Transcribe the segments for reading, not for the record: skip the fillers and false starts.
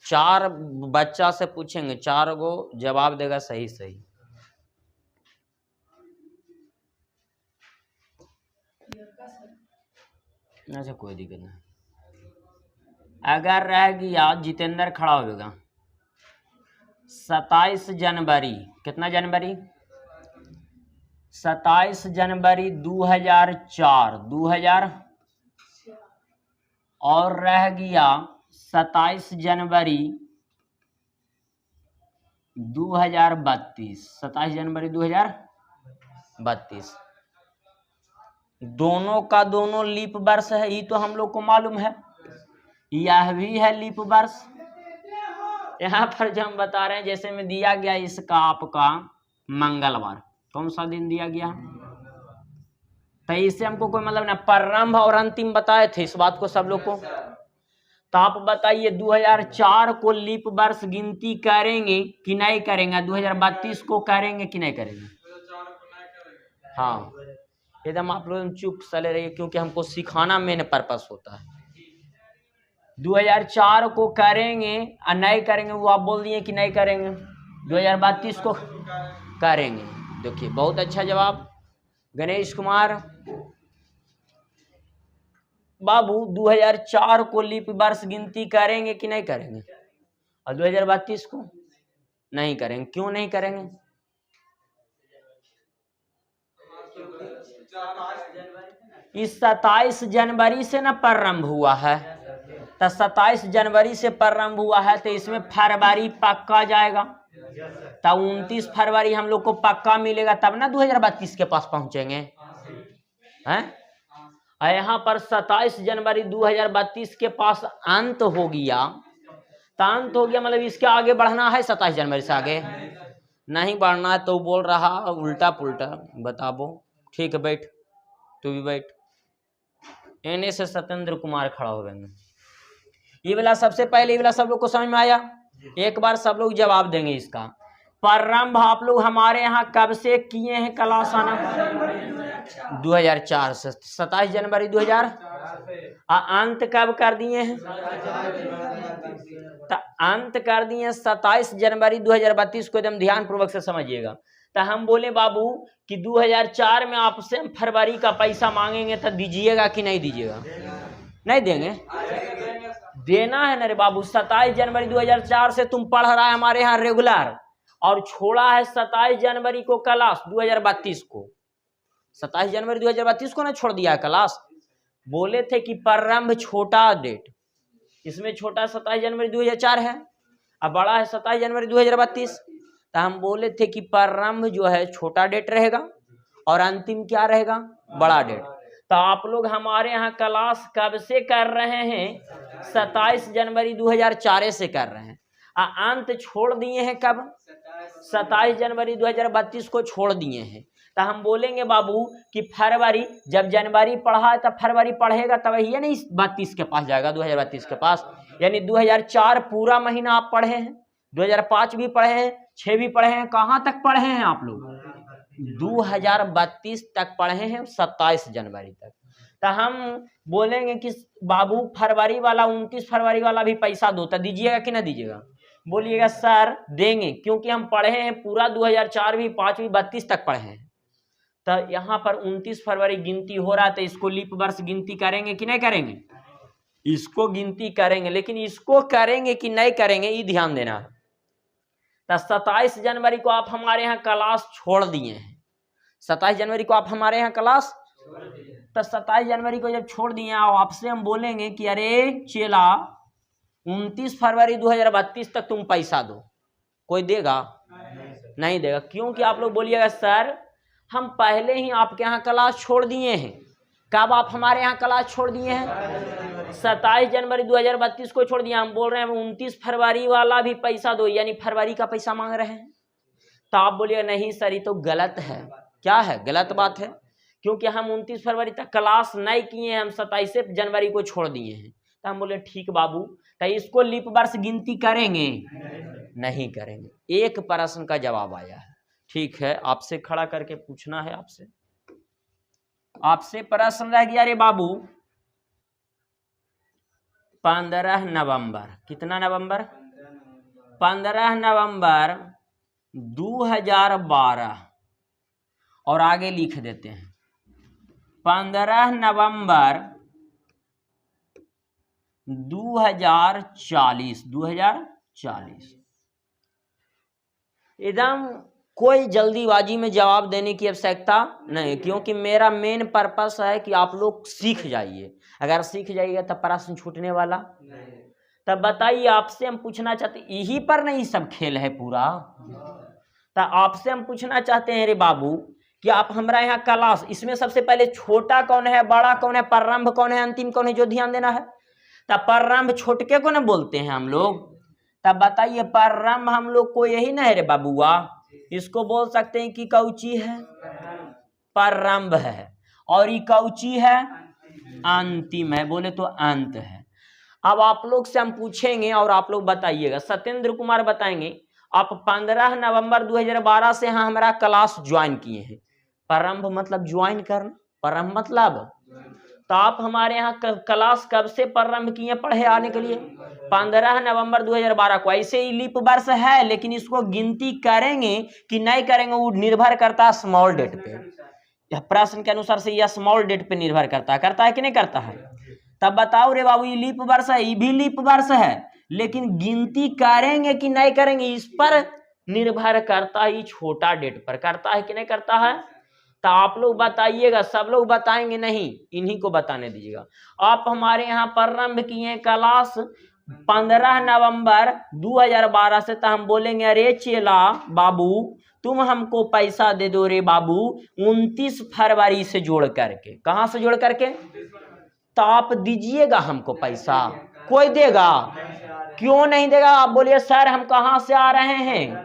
4 बच्चा से पूछेंगे, 4 गो जवाब देगा सही सही। अच्छा कोई दिक्कत नहीं। अगर रह गया, जितेंद्र खड़ा होगा, 27 जनवरी, कितना जनवरी? 27 जनवरी 2004, 2000 और रह गया 27 जनवरी 2032, 27 जनवरी 2032। दोनों का दोनों लीप वर्ष है, ये तो हम लोग को मालूम है। यह भी है लीप वर्ष। यहाँ पर जो हम बता रहे हैं, जैसे में दिया गया इसका आपका मंगलवार, कौन सा दिन दिया गया? तो इससे हमको कोई मतलब ना, प्रारंभ और अंतिम बताए थे इस बात को सब लोग को। तो आप बताइए 2004 को लीप वर्ष गिनती करेंगे कि नहीं करेंगे? 2032 को करेंगे कि नहीं करेंगे? हाँ, एकदम आप लोग चुप चले रहिए, क्योंकि हमको सिखाना मेन पर्पस होता है। 2004 को करेंगे और नहीं करेंगे, वो आप बोल दिए कि नहीं करेंगे। 2032 को करेंगे। देखिए बहुत अच्छा जवाब गणेश कुमार। बाबू 2004 को लीप वर्ष गिनती करेंगे कि नहीं करेंगे? और 2032 को नहीं करेंगे। क्यों नहीं करेंगे? इस 27 जनवरी से ना प्रारंभ हुआ है, तो 27 जनवरी से प्रारंभ हुआ है, तो इसमें फरवरी पक्का जाएगा। तो 29 फरवरी हम लोग को पक्का मिलेगा, तब ना 2032 के पास पहुंचेंगे हैं। और यहाँ पर 27 जनवरी 2032 के पास अंत हो गया, तो अंत हो गया मतलब इसके आगे बढ़ना है। 27 जनवरी से आगे नहीं बढ़ना है, तो बोल रहा उल्टा पुल्टा बताबो। ठीक है, बैठ, तू भी बैठ। एने से सत्येंद्र कुमार खड़ा हो गए। ये वाला सबसे पहले, ये वाला सब लोग को समझ में आया? एक बार सब लोग जवाब देंगे इसका। प्रारंभ आप लोग हमारे यहाँ कब से किए हैं क्लास आना? 2004 से, 27 जनवरी 2000। अंत कब कर दिए हैं? तो अंत कर दिए 27 जनवरी 2032 को। एकदम ध्यान पूर्वक से समझिएगा। तो हम बोले बाबू कि 2004 में आपसे फरवरी का पैसा मांगेंगे, तो दीजिएगा कि नहीं दीजिएगा? नहीं देंगे? देना है ना रे बाबू। 27 जनवरी 2004 से तुम पढ़ रहा है हमारे यहाँ रेगुलर, और छोड़ा है 27 जनवरी को क्लास 2032 को। 27 जनवरी 2032 को ना छोड़ दिया है क्लास। बोले थे कि प्रारंभ छोटा डेट, इसमें छोटा 27 जनवरी 2004 है, अब बड़ा है 27 जनवरी 2032। तो हम बोले थे कि प्रारंभ जो है छोटा डेट रहेगा और अंतिम क्या रहेगा? बड़ा डेट। तो आप लोग हमारे यहाँ क्लास कब से कर रहे हैं? 27 जनवरी 2004 से कर रहे हैं। अंत छोड़ दिए हैं कब? 27 जनवरी 2032 को छोड़ दिए हैं। तो हम बोलेंगे बाबू कि फरवरी, जब जनवरी पढ़ा है तब फरवरी पढ़ेगा, तब ये नहीं 32 के पास जाएगा, 2032 के पास। यानी 2004 पूरा महीना आप पढ़े हैं, 2005 भी पढ़े हैं, 6 भी पढ़े हैं। कहाँ तक पढ़े हैं आप लोग? 2032 तक पढ़े हैं, 27 जनवरी तक। तो हम बोलेंगे कि बाबू फरवरी वाला, 29 फरवरी वाला भी पैसा दो, तो दीजिएगा कि ना दीजिएगा? बोलिएगा सर देंगे, क्योंकि हम पढ़े हैं पूरा 2004 भी, 5 भी, 32 तक पढ़े हैं। तो यहाँ पर 29 फरवरी गिनती हो रहा है, तो इसको लीप वर्ष गिनती करेंगे कि नहीं करेंगे? इसको गिनती करेंगे, लेकिन इसको करेंगे कि नहीं करेंगे ये ध्यान देना है। तो 27 जनवरी को आप हमारे यहाँ क्लास छोड़ दिए हैं। 27 जनवरी को आप हमारे यहाँ क्लास, तो 27 जनवरी को जब छोड़ दिए, आपसे हम बोलेंगे कि अरे चेला 29 फरवरी 2032 तक तुम पैसा दो। कोई देगा? नहीं देगा। क्योंकि आप लोग बोलिएगा सर हम पहले ही आपके यहाँ क्लास छोड़ दिए हैं। कब आप हमारे यहाँ क्लास छोड़ दिए हैं? 27 जनवरी 2032 को छोड़ दिया। हम बोल रहे हैं 29 फरवरी वाला भी पैसा दो, यानी फरवरी का पैसा मांग रहे हैं। तो आप बोलिए नहीं सर ये तो गलत है। क्या है? गलत बात है, क्योंकि हम 29 फरवरी तक क्लास नहीं किए हैं, हम 27 जनवरी को छोड़ दिए हैं। तो हम बोले ठीक बाबू, तो इसको लीप वर्ष गिनती करेंगे? नहीं करेंगे। एक प्रश्न का जवाब आया है। ठीक है, आपसे खड़ा करके पूछना है, आपसे प्रश्न रह गया रे बाबू। 15 नवंबर, कितना नवंबर? 15 नवंबर 2012 और आगे लिख देते हैं 15 नवंबर 2040 एकदम कोई जल्दीबाजी में जवाब देने की आवश्यकता नहीं, क्योंकि मेरा मेन पर्पस है कि आप लोग सीख जाइए। अगर सीख जाइएगा तब प्रश्न छूटने वाला नहीं। तब बताइए, आपसे हम पूछना चाहते, यही पर नहीं सब खेल है पूरा। तो आपसे हम पूछना चाहते हैं रे बाबू कि आप हमारा यहाँ क्लास, इसमें सबसे पहले छोटा कौन है, बड़ा कौन है, प्रारंभ कौन है, अंतिम कौन है, जो ध्यान देना है। तब प्रारंभ छोटके को न बोलते हैं हम लोग। तब बताइए, प्रारंभ हम लोग को यही ना है रे बाबुआ, इसको बोल सकते हैं कि कौची है, प्रारंभ है, और ये कौची है, अंतिम है, बोले तो अंत है। अब आप लोग से हम पूछेंगे और आप लोग बताइएगा। सत्येंद्र कुमार बताएंगे, आप 15 नवंबर 2012 से यहाँ हमारा क्लास ज्वाइन किए हैं। प्रारंभ मतलब ज्वाइन करना, प्रारंभ मतलब, तो आप हमारे यहाँ क्लास कब से प्रारंभ किए पढ़े आने के लिए? 15 नवंबर 2012 को। ऐसे ही लीप वर्ष है, लेकिन इसको गिनती करेंगे कि नहीं करेंगे वो निर्भर करता है स्मॉल डेट पे। यह प्रश्न के अनुसार से यह स्मॉल डेट पे निर्भर करता है कि नहीं करता है। तब बताओ रे बाबू, ये लीप वर्ष है, ये भी लीप वर्ष है, लेकिन गिनती करेंगे कि नहीं करेंगे इस पर निर्भर करता है, ये छोटा डेट पर करता है कि नहीं करता है। तो आप लोग बताइएगा, सब लोग बताएंगे नहीं, इन्हीं को बताने दीजिएगा। आप हमारे यहाँ प्रारंभ किए क्लास 15 नवंबर 2012 से, तो हम बोलेंगे अरे चेला बाबू तुम हमको पैसा दे दो रे बाबू 29 फरवरी से जोड़ करके। कहाँ से जोड़ करके? तो आप दीजिएगा हमको पैसा, कोई देगा? क्यों नहीं देगा? आप बोलिए सर हम कहाँ से आ रहे हैं,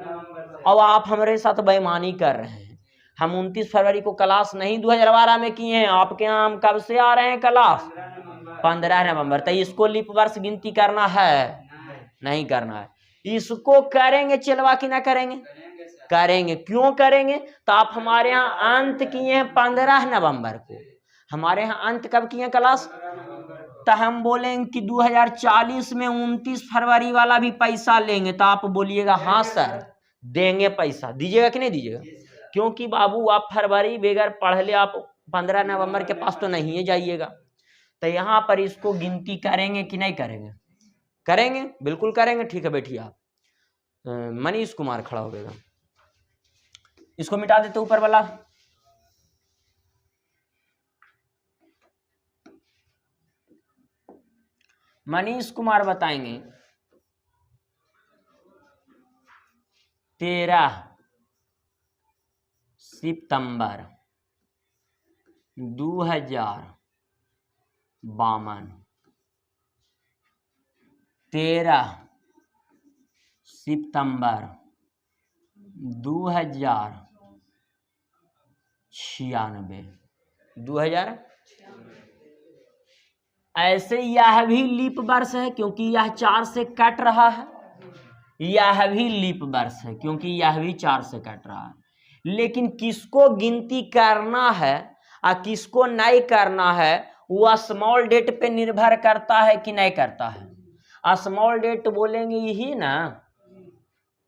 और आप हमारे साथ बेईमानी कर रहे हैं। हम 29 फरवरी को क्लास नहीं 2012 में किए हैं, आपके यहाँ हम कब से आ रहे हैं क्लास? 15 नवंबर। तो इसको लीप वर्ष गिनती करना है? नहीं करना है। इसको करेंगे चलवा कि ना करेंगे? करेंगे। क्यों करेंगे? तो आप हमारे यहाँ अंत किए हैं 15 नवंबर को, हमारे यहाँ अंत कब किए क्लास? तो हम बोलेंगे कि 2040 में 29 फरवरी वाला भी पैसा लेंगे। तो आप बोलिएगा हाँ सर देंगे, पैसा दीजिएगा कि नहीं दीजिएगा? क्योंकि बाबू आप फरवरी बगैर पढ़ ले आप 15 नवंबर के पास तो नहीं है जाइएगा। तो यहाँ पर इसको गिनती करेंगे कि नहीं करेंगे? करेंगे, बिल्कुल करेंगे। ठीक है बैठिए आप। मनीष कुमार खड़ा हो गएगा, इसको मिटा देते ऊपर वाला। मनीष कुमार बताएंगे 13 सितंबर 2052, 13 सितंबर 2096, 2000। ऐसे यह भी लीप वर्ष है क्योंकि यह 4 से कट रहा है, यह भी लीप वर्ष है क्योंकि यह भी 4 से कट रहा है। लेकिन किसको गिनती करना है और किसको नहीं करना है वह स्मॉल डेट पे निर्भर करता है कि नहीं करता है। स्मॉल डेट बोलेंगे यही ना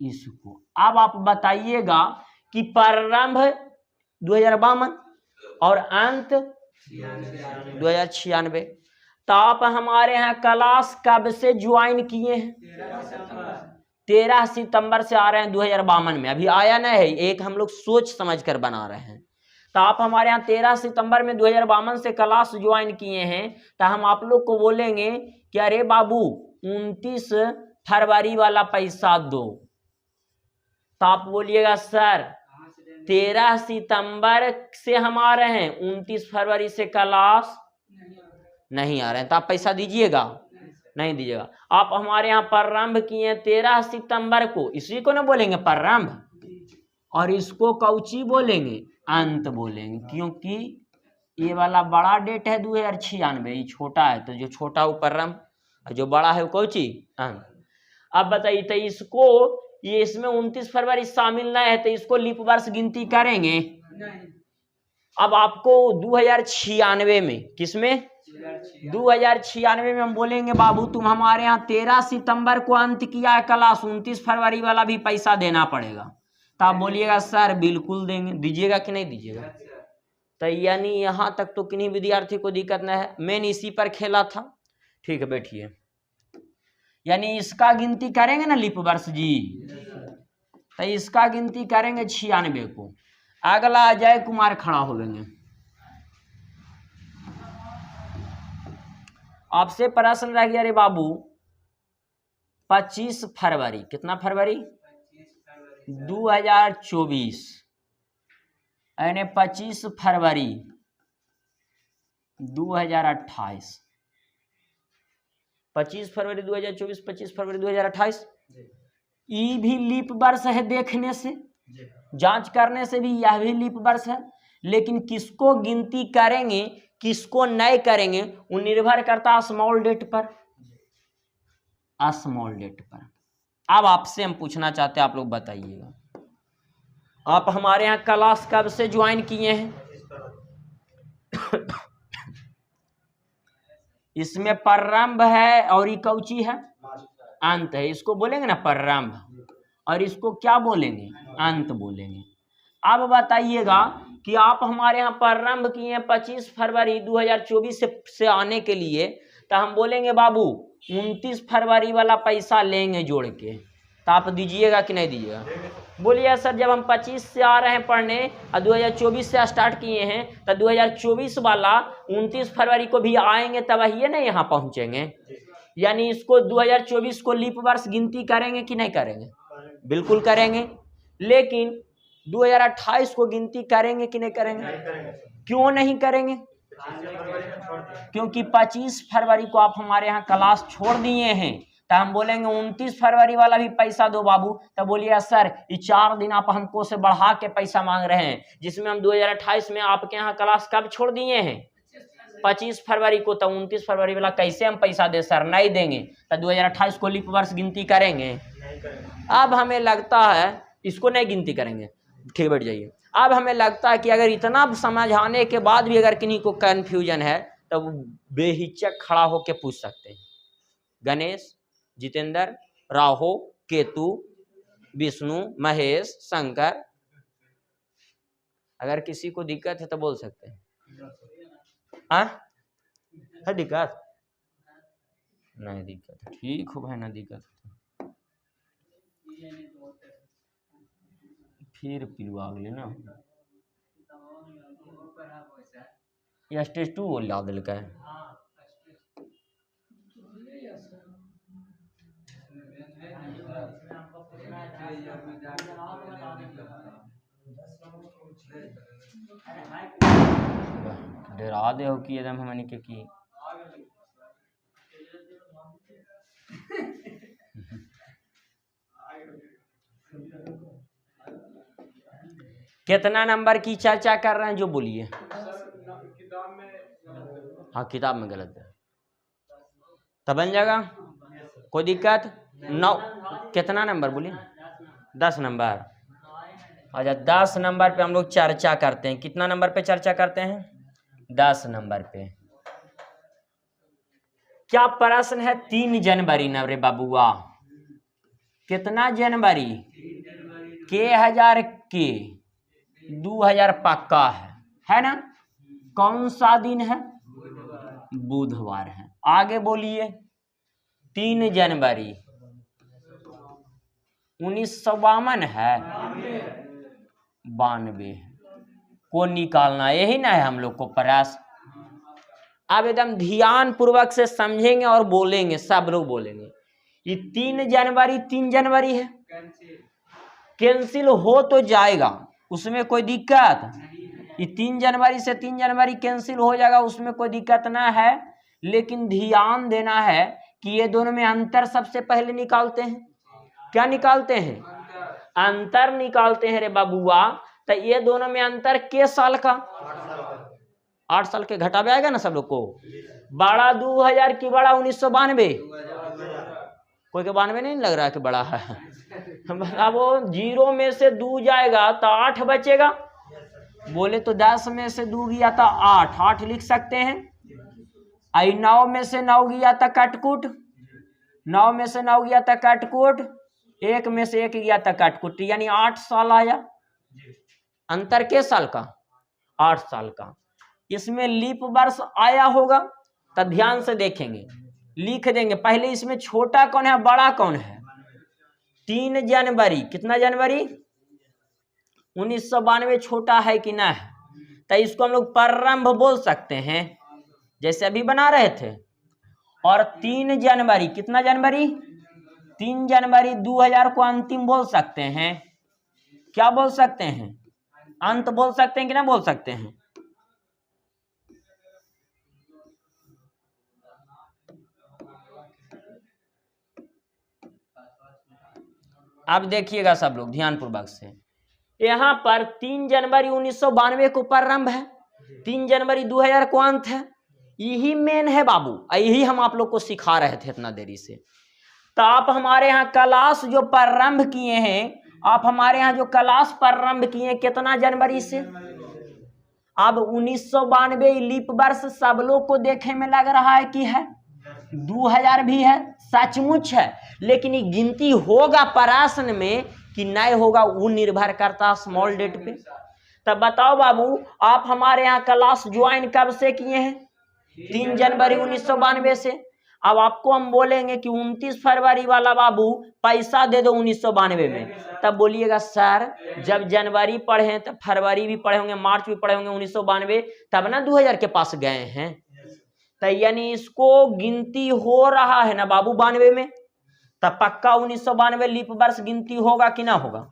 इसको। अब आप बताइएगा कि प्रारंभ 2052 और अंत 2096। तो आप हमारे यहाँ क्लास कब से ज्वाइन किए हैं? 13 सितंबर से आ रहे हैं 2052 में, अभी आया नहीं है, एक हम लोग सोच समझ कर बना रहे हैं। तो आप हमारे यहाँ 13 सितंबर में 2052 से क्लास ज्वाइन किए हैं। तो हम आप लोग को बोलेंगे कि अरे बाबू 29 फरवरी वाला पैसा दो। तो आप बोलिएगा सर 13 सितंबर से हम आ रहे हैं, 29 फरवरी से क्लास नहीं आ रहे हैं, तो आप पैसा दीजिएगा? नहीं दीजिएगा। आप हमारे यहाँ प्रारंभ किए 13 सितंबर को, इसी को ना बोलेंगे प्रारंभ, और इसको कौची बोलेंगे? अंत बोलेंगे, क्योंकि ये वाला बड़ा डेट है 2096, ये छोटा है, तो जो छोटा वो प्रारंभ और जो बड़ा है वो कौची? अंत। अब बताइए, तो इसको ये इसमें 29 फरवरी शामिल नहीं है, तो इसको लीप वर्ष गिनती करेंगे? अब आपको 2096 में, किसमें? 2096 में हम बोलेंगे बाबू तुम हमारे यहाँ 13 सितंबर को अंत किया है क्लास, 29 फरवरी वाला भी पैसा देना पड़ेगा। तो आप बोलिएगा सर बिल्कुल देंगे, दीजिएगा कि नहीं दीजिएगा। तो यानी यहाँ तक तो किन्हीं विद्यार्थी को दिक्कत नहीं है, मैंने इसी पर खेला था। ठीक है बैठिए, यानी इसका गिनती करेंगे ना लीप वर्ष जी, तो इसका गिनती करेंगे 96 को। अगला अजय कुमार खड़ा हो गए। आपसे प्रश्न रह गया रे बाबू 25 फरवरी, कितना फरवरी 2024, यानी 25 फरवरी 2028, 25 फरवरी 2024, 25 फरवरी 2028, ये भी लीप वर्ष है। देखने से जांच करने से भी यह भी लीप वर्ष है, लेकिन किसको गिनती करेंगे किसको नहीं करेंगे वो निर्भर करता स्मॉल डेट पर, स्मॉल डेट पर। अब आपसे हम पूछना चाहते हैं, आप लोग बताइएगा, आप हमारे यहाँ क्लास कब से ज्वाइन किए हैं? इसमें प्रारंभ है और ये कौची है अंत है, इसको बोलेंगे ना प्रारंभ, और इसको क्या बोलेंगे अंत बोलेंगे। अब बताइएगा कि आप हमारे यहाँ प्रारंभ किए हैं 25 फरवरी 2024 से आने के लिए, तो हम बोलेंगे बाबू 29 फरवरी वाला पैसा लेंगे जोड़ के, तो आप दीजिएगा कि नहीं दीजिएगा? बोलिए सर जब हम 25 से आ रहे हैं पढ़ने और 2024 से स्टार्ट किए हैं, तो 2024 वाला 29 फरवरी को भी आएंगे तब ही ना यहाँ पहुँचेंगे। यानी इसको 2024 को लीप वर्ष गिनती करेंगे कि नहीं करेंगे? बिल्कुल करेंगे। लेकिन 2028 को गिनती करेंगे कि नहीं करेंगे? क्यों नहीं करेंगे? क्योंकि 25 फरवरी को आप हमारे यहाँ क्लास छोड़ दिए हैं, तो हम बोलेंगे 29 फरवरी वाला भी पैसा दो बाबू। तो बोलिए सर ये 4 दिन आप हमको से बढ़ा के पैसा मांग रहे हैं, जिसमें हम 2028 में आपके यहाँ क्लास कब छोड़ दिए हैं? 25 फरवरी को। तो 29 फरवरी वाला कैसे हम पैसा दे सर? नहीं देंगे। तो 2028 को लीप वर्ष गिनती करेंगे? अब हमें लगता है इसको नहीं गिनती करेंगे। ठीक बैठ जाइए। अब हमें लगता है कि अगर इतना समझाने के बाद भी अगर किन्हीं को कन्फ्यूजन है तो बेहिचक खड़ा होकर पूछ सकते हैं। गणेश, जितेंद्र, राहु, केतु, विष्णु, महेश, शंकर, अगर किसी को दिक्कत है तो बोल सकते हैं। है दिक्कत? नहीं दिक्कत, ठीक हो भाई, ना दिक्कत फिर पिलवा अगले ना या स्टेज 2 ला दिल का है। डरा दे हो कि एकदम हमने के की कितना नंबर की चर्चा कर रहे हैं जो बोलिए। हाँ किताब में गलत है तब बन जाएगा, कोई दिक्कत? 9 कितना नंबर बोलिए? 10 नंबर। अच्छा 10 नंबर पे हम लोग चर्चा करते हैं। कितना नंबर पे चर्चा करते हैं? 10 नंबर पे। क्या प्रश्न है? 3 जनवरी न रे बाबुआ। कितना जनवरी? के 1000 के 2000 पक्का है ना? कौन सा दिन है? बुधवार है। आगे बोलिए। 3 जनवरी 1952 है, 92 को निकालना, यही ना है हम लोग को प्रयास। अब एकदम ध्यान पूर्वक से समझेंगे और बोलेंगे, सब लोग बोलेंगे। ये 3 जनवरी है, कैंसिल हो तो जाएगा, उसमें कोई दिक्कत। ये 3 जनवरी से 3 जनवरी कैंसिल हो जाएगा, उसमें कोई दिक्कत ना है। लेकिन ध्यान देना है कि ये दोनों में अंतर सबसे पहले निकालते हैं। क्या निकालते हैं? अंतर निकालते हैं रे बाबुआ। तो ये दोनों में अंतर के साल का? 8 साल के। घटा आएगा ना सब लोग को। बड़ा 2000 की बड़ा 1992? कोई के 92 नहीं लग रहा है कि बड़ा है। अब वो 0 में से 2 जाएगा तो 8 बचेगा। बोले तो 10 में से 2 गया था 8 लिख सकते हैं। आई 9 में से 9 गया था कटकुट, 9 में से 9 गया था कटकुट, 1 में से 1 गया था कटकुट, यानी 8 साल आया। अंतर के साल का? 8 साल का। इसमें लीप वर्ष आया होगा, तो ध्यान से देखेंगे, लिख देंगे। पहले इसमें छोटा कौन है, बड़ा कौन है? 3 जनवरी। कितना जनवरी? 1992 छोटा है कि ना है? तो इसको हम लोग प्रारंभ बोल सकते हैं, जैसे अभी बना रहे थे। और 3 जनवरी, कितना जनवरी? 3 जनवरी 2000 को अंतिम बोल सकते हैं। क्या बोल सकते हैं? अंत बोल सकते हैं कि ना बोल सकते हैं? अब देखिएगा सब लोग ध्यान पूर्वक से, यहाँ पर 3 जनवरी 1992 को प्रारंभ है, 3 जनवरी 2000 को अंत है। यही मेन है बाबू, यही हम आप लोग को सिखा रहे थे इतना देरी से। तो आप हमारे यहाँ क्लास जो प्रारंभ किए हैं, आप हमारे यहाँ जो क्लास प्रारंभ किए हैं कितना जनवरी से? अब 1992 लीप वर्ष सब लोग को देखे में लग रहा है कि है, 2000 भी है, सचमुच है, लेकिन ये गिनती होगा प्रश्न में कि नहीं होगा, वो निर्भर करता स्मॉल डेट पे। तब बताओ बाबू, आप हमारे यहाँ क्लास ज्वाइन कब से किए हैं? 3 जनवरी 1992 से। अब आपको हम बोलेंगे कि 29 फरवरी वाला बाबू पैसा दे दो 1992 में, तब बोलिएगा सर जब जनवरी पढ़े हैं तब फरवरी भी पढ़े होंगे, मार्च भी पढ़े होंगे, 1992 तब ना 2000 के पास गए हैं। तो यानी इसको गिनती हो रहा है ना बाबू 92 में, तब पक्का 1992 लीप वर्ष गिनती होगा कि ना होगा?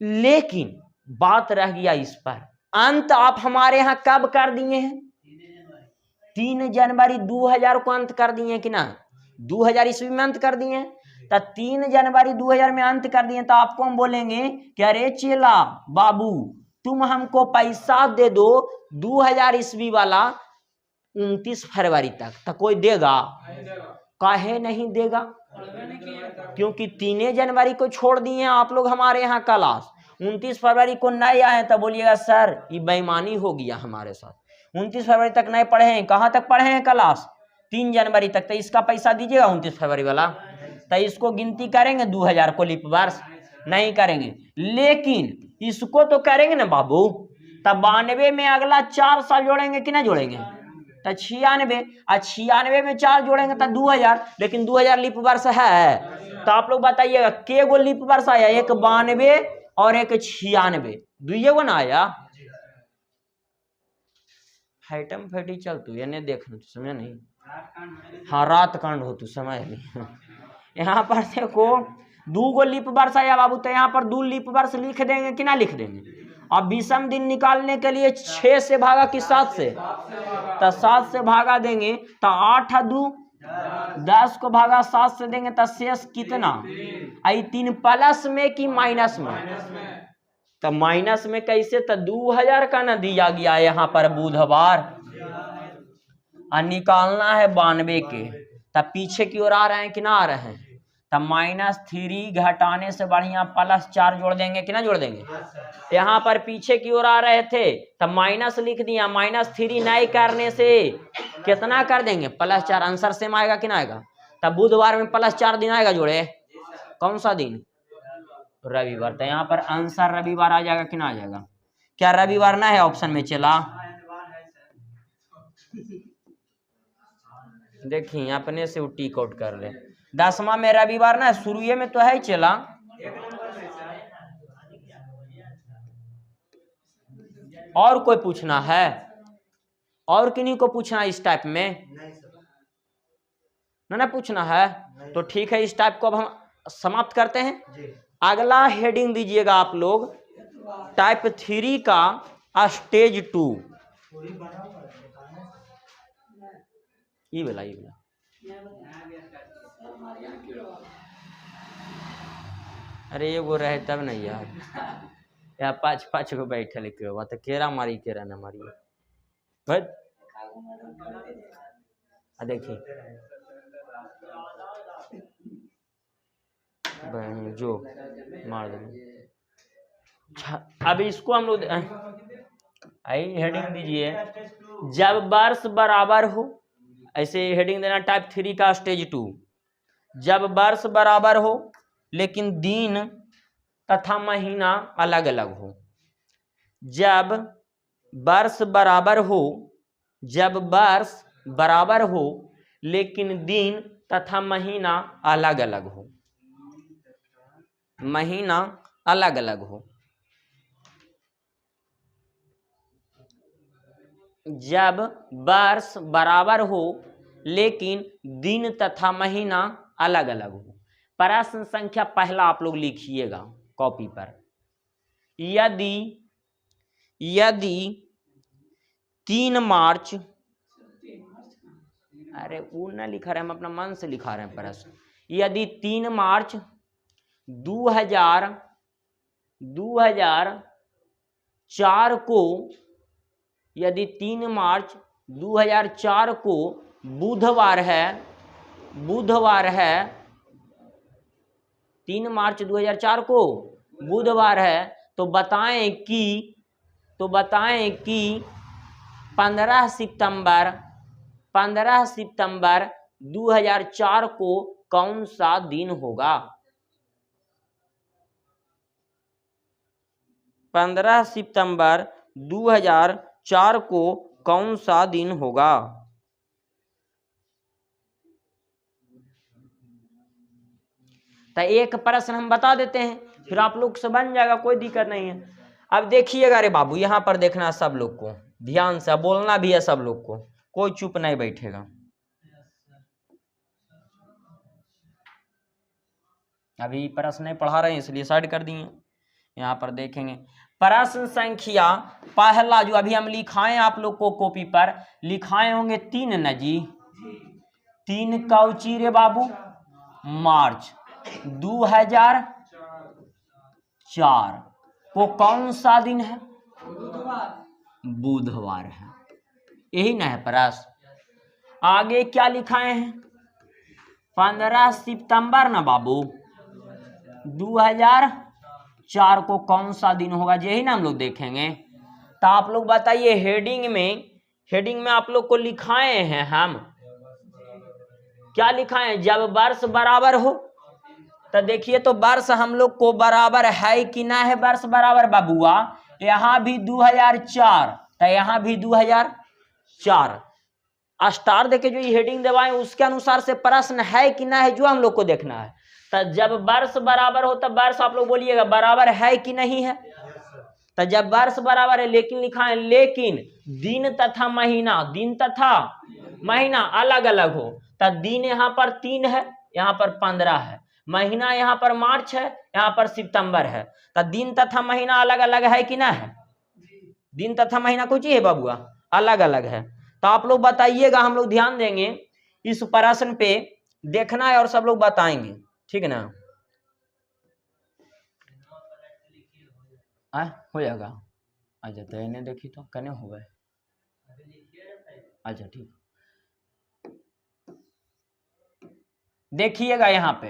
लेकिन बात रह गया इस पर, अंत आप हमारे यहाँ कब कर दिए हैं? 3 जनवरी 2000 को अंत कर दिए कि ना? 2000 ईस्वी में अंत कर दिए। तो 3 जनवरी 2000 में अंत कर दिए, तो आपको हम बोलेंगे कि अरे चेला बाबू तुम हमको पैसा दे दो 2000 ईस्वी वाला 29 फरवरी तक। तो कोई देगा? काहे नहीं देगा? क्योंकि 3 जनवरी को छोड़ दिए आप लोग हमारे यहाँ क्लास, 29 फरवरी को नहीं आए, तो बोलिएगा सर ये बेईमानी हो गया हमारे साथ, 29 फरवरी तक नहीं पढ़े हैं। कहाँ तक पढ़े हैं क्लास? 3 जनवरी तक। तो इसका पैसा दीजिएगा 29 फरवरी वाला। तो इसको गिनती करेंगे 2000 को लीप वर्ष? नहीं करेंगे। लेकिन इसको तो करेंगे ना बाबू। तब 92 में अगला 4 साल जोड़ेंगे कि ना जोड़ेंगे? तो 96, और 96 में 4 जोड़ेंगे तो 2000, लेकिन 2000 लीप वर्ष है। तो आप लोग बताइएगा के गो लीप वर्ष आया? एक 92 और एक 96, 2 गो ना आया? फैटम फैटी चल तू ये नहीं देखना, तू समझ नहीं? हाँ रात कांड हो तू समझ नहीं। यहाँ पर देखो 2 गो लीप वर्ष आया बाबू, तो यहाँ पर 2 लीप वर्ष लिख देंगे कि ना लिख देंगे? अब 20 दिन निकालने के लिए 6 से भागा कि 7 से? तो 7 से भागा देंगे, तो 8 2 10 को भागा 7 से देंगे, तो शेष कितना? आई 3 प्लस में कि माइनस में? तो माइनस में कैसे? तो 2000 का ना दिया गया यहाँ पर बुधवार, और निकालना है 92 के। तब पीछे की ओर आ रहे हैं कि ना आ रहे हैं? तब -3 घटाने से बढ़िया +4 जोड़ देंगे कि ना जोड़ देंगे? यहाँ पर पीछे की ओर आ रहे थे तब माइनस लिख दिया, -3 नहीं करने से कितना कर देंगे? +4। आंसर सेम आएगा कि ना आएगा? तब बुधवार में +4 दिन आएगा जोड़े। कौन सा दिन? रविवार। तो यहाँ पर आंसर रविवार आ जाएगा कि ना आ जाएगा? क्या रविवार ना है ऑप्शन में? चला देखिए अपने से टिक आउट कर ले। 10वां में रविवार ना शुरू में तो है चला। और कोई पूछना है? और किन्हीं को पूछना इस टाइप में? ना पूछना है तो ठीक है, इस टाइप को अब हम समाप्त करते हैं। अगला हेडिंग दीजिएगा आप लोग, टाइप 3 का स्टेज 2। ये वाला अरे ये वो रहे तब नहीं यार, यहाँ 5 को बैठे के हुआ तो केरा मारी केरा न मारी। देखिए जो मार देंगे। अब इसको हम लोग हेडिंग दीजिए, जब वर्ष बराबर हो ऐसे हेडिंग देना टाइप 3 का स्टेज 2। जब वर्ष बराबर हो लेकिन दिन तथा महीना अलग अलग हो। जब वर्ष बराबर हो, जब वर्ष बराबर हो लेकिन दिन तथा महीना अलग अलग हो, महीना अलग अलग हो। जब वर्ष बराबर हो लेकिन दिन तथा महीना अलग अलग हो। प्रश्न संख्या पहला आप लोग लिखिएगा कॉपी पर। यदि 3 मार्च, अरे वो ना लिखा रहे, हम अपना मन से लिखा रहे हैं प्रश्न। यदि 3 मार्च 2004 को, यदि 3 मार्च 2004 को बुधवार है, 3 मार्च 2004 को बुधवार है, तो बताएं कि 15 सितंबर 2004 को कौन सा दिन होगा। 15 सितंबर 2004 को कौन सा दिन होगा। तो एक प्रश्न हम बता देते हैं, फिर आप लोग से बन जाएगा, कोई दिक्कत नहीं है। अब देखिएगा, अरे बाबू यहाँ पर देखना है सब लोग को, ध्यान से बोलना भी है सब लोग को, कोई चुप नहीं बैठेगा। अभी प्रश्न नहीं पढ़ा रहे हैं इसलिए साइड कर दिए। यहाँ पर देखेंगे प्रश्न संख्या पहला जो अभी हम लिखाएं आप लोग को कॉपी पर लिखाए होंगे 3 न जी। 3 कौची रे बाबू, मार्च 2004 को कौन सा दिन है, बुधवार है। यही ना है प्रश्न। आगे क्या लिखाए हैं, 15 सितंबर ना बाबू 2004 को कौन सा दिन होगा, यही ना हम लोग देखेंगे। तो आप लोग बताइए, हेडिंग में आप लोग को लिखाए हैं, हम क्या लिखाए हैं, जब वर्ष बराबर हो। तो देखिए, तो वर्ष हम लोग को बराबर है कि ना है, वर्ष बराबर बाबुआ, यहाँ भी 2004, तो यहाँ भी 2004। स्टार देके जो ये हेडिंग दबाए उसके अनुसार से प्रश्न है कि ना है, जो हम लोग को देखना है। तो जब वर्ष बराबर हो तब वर्ष आप लोग बोलिएगा बराबर है कि नहीं है। तो जब वर्ष बराबर है लेकिन लिखा है, लेकिन दिन तथा महीना अलग अलग हो। तो दिन यहाँ पर 3 है, यहाँ पर 15 है, महीना यहाँ पर मार्च है, यहाँ पर सितंबर है। तो दिन तथा महीना अलग अलग है कि ना है, दिन तथा महीना कुछ ही है बाबुआ, अलग अलग है। तो आप लोग बताइएगा, हम लोग ध्यान देंगे इस प्रश्न पे, देखना है और सब लोग बताएंगे, ठीक है ना। हो जाएगा। अच्छा तो इन्हें देखी तो कने हो गए। अच्छा ठीक, देखिएगा यहाँ पे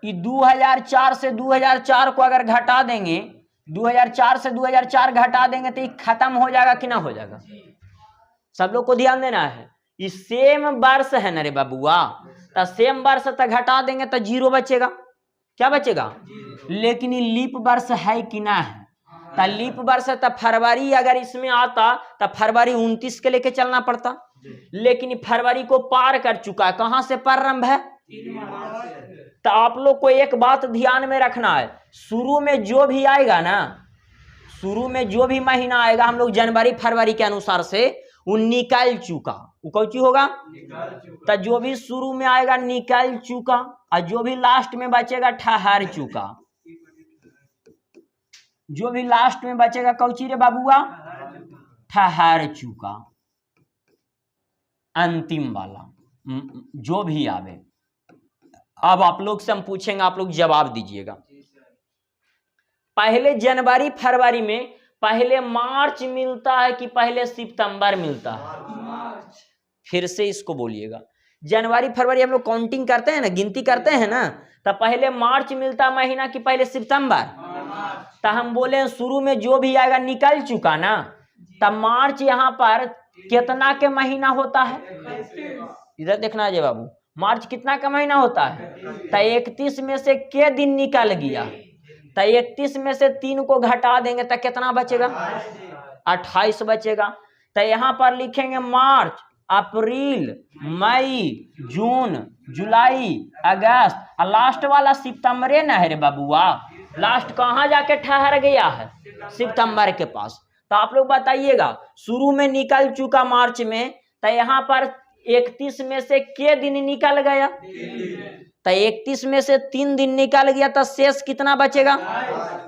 2004 से 2004 को अगर घटा देंगे, 2004 से 2004 घटा देंगे तो ये खत्म हो जाएगा कि ना हो जाएगा। सब लोग को ध्यान देना है, ये सेम वर्ष है ना रे बाबुआ, तो सेम वर्ष तो घटा देंगे तो 0 बचेगा। क्या बचेगा, लेकिन ये लीप वर्ष है कि ना है। तो लीप वर्ष है तो फरवरी अगर इसमें आता तो फरवरी 29 के लेके चलना पड़ता, लेकिन फरवरी को पार कर चुका है। कहां से प्रारंभ है, तो आप लोग को एक बात ध्यान में रखना है, शुरू में जो भी आएगा ना, शुरू में जो भी महीना आएगा हम लोग जनवरी फरवरी के अनुसार से वो निकल चुका, वो कौची होगा, तो जो भी शुरू में आएगा निकल चुका, और जो भी लास्ट में बचेगा ठहर चुका। जो भी लास्ट में बचेगा कौची रे बाबुआ, ठहर चुका। अंतिम वाला जो भी आवे। अब आप लोग से हम पूछेंगे, आप लोग जवाब दीजिएगा। पहले जनवरी फरवरी में पहले मार्च मिलता है कि पहले सितंबर मिलता है, फिर से इसको बोलिएगा। जनवरी फरवरी हम लोग काउंटिंग करते हैं ना, गिनती करते हैं ना, तो पहले मार्च मिलता महीना कि पहले सितंबर। तो हम बोले शुरू में जो भी आएगा निकल चुका ना, तब मार्च यहाँ पर कितना के महीना होता है? इधर देखना है बाबू, मार्च कितना का महीना होता है? तो 31 में से के दिन निकल गया, तो 31 में से 3 को घटा देंगे तो कितना बचेगा? 28 बचेगा। तो यहाँ पर लिखेंगे मार्च, अप्रैल, मई, जून, जुलाई, अगस्त, और लास्ट वाला सितंबर ना है रे बाबुआ। लास्ट कहाँ जाके ठहर गया है? सितंबर के पास। तो आप लोग बताइएगा, शुरू में निकल चुका मार्च में, तो यहाँ पर 31 में से के दिन निकल गया? तो 31 में से 3 दिन निकल गया, तो शेष कितना बचेगा?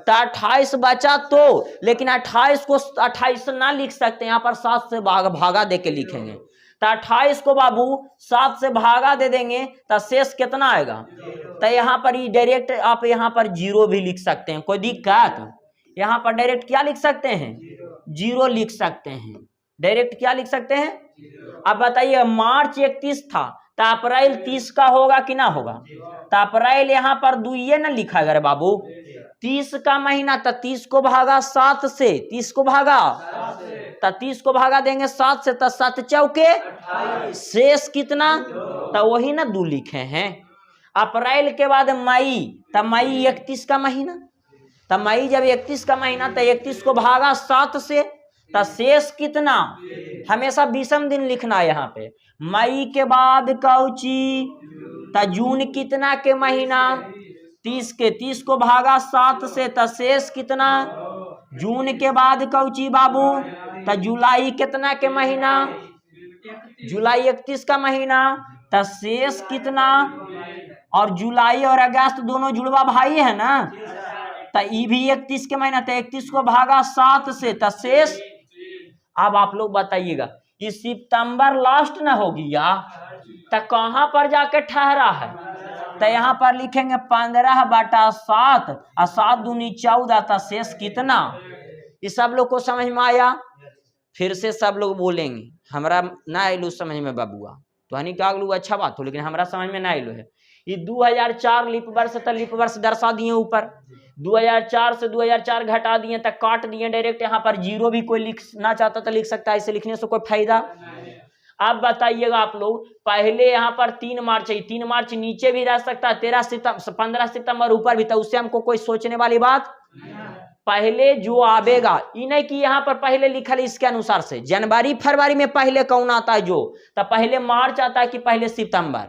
तो 28 बचा। तो लेकिन 28 को 28 ना लिख सकते, यहाँ पर 7 से भागा दे के लिखेंगे। तो 28 को बाबू 7 से भागा दे देंगे तो शेष कितना आएगा? तो यहाँ पर ये डायरेक्ट आप यहाँ पर 0 भी लिख सकते हैं, कोई दिक्कत? यहाँ पर डायरेक्ट क्या लिख सकते हैं? 0 लिख सकते हैं। डायरेक्ट क्या लिख सकते हैं? अब बताइए, मार्च 31 था तो अप्रैल 30 का होगा कि ना होगा? तो अप्रैल यहाँ पर 2 ना लिखा गया बाबू, 30 का महीना। तो 30 को भागा 7 से, 30 को भागा, तो 30 को भागा देंगे 7 से, तो 7 चौके, शेष कितना? तो वही ना 2 लिखे हैं। अप्रैल के बाद मई, तो मई 31 का महीना, तो मई जब 31 का महीना, तो 31 को भागा 7 से, तो शेष कितना? हमेशा विषम दिन लिखना है यहाँ पे। मई के बाद कौची, तो जून कितना के महीना? 30 के, 30 को भागा 7 से, तो शेष कितना? जून के बाद कौची बाबू, तो जुलाई कितना के महीना? जुलाई 31 का महीना, तो शेष कितना? और जुलाई और अगस्त दोनों जुड़वा भाई है ना, तो ये भी 31 के महीना, तो 31 को भागा 7 से, तो शेष। अब आप लोग बताइएगा, ये सितंबर लास्ट ना हो गया, तो कहां पर जाके ठहरा है? तो यहाँ पर लिखेंगे 15/7 और 7 दूनी 14, तो शेष कितना? ये सब लोग को समझ में आया? फिर से सब लोग बोलेंगे, हमरा ना आइलू समझ में बाबुआ, तो हनी का लोग अच्छा बात हो, लेकिन हमरा समझ में ना आइलो है। ये 2004 लीप वर्ष, तो लीप वर्ष दर्शा दिए ऊपर, 2004 से 2004 घटा दिए, तक काट दिए डायरेक्ट। यहाँ पर 0 भी कोई लिखना चाहता तो लिख सकता है, इसे लिखने से कोई फायदा? अब बताइएगा आप लोग, पहले यहाँ पर 3 मार्च है, 3 मार्च नीचे भी रह सकता है, 15 सितंबर ऊपर भी, तो उससे हमको कोई सोचने वाली बात? पहले जो आवेगा, ये नहीं कि यहाँ पर पहले लिखल इसके अनुसार से, जनवरी फरवरी में पहले कौन आता है जो, तो पहले मार्च आता है कि पहले सितंबर?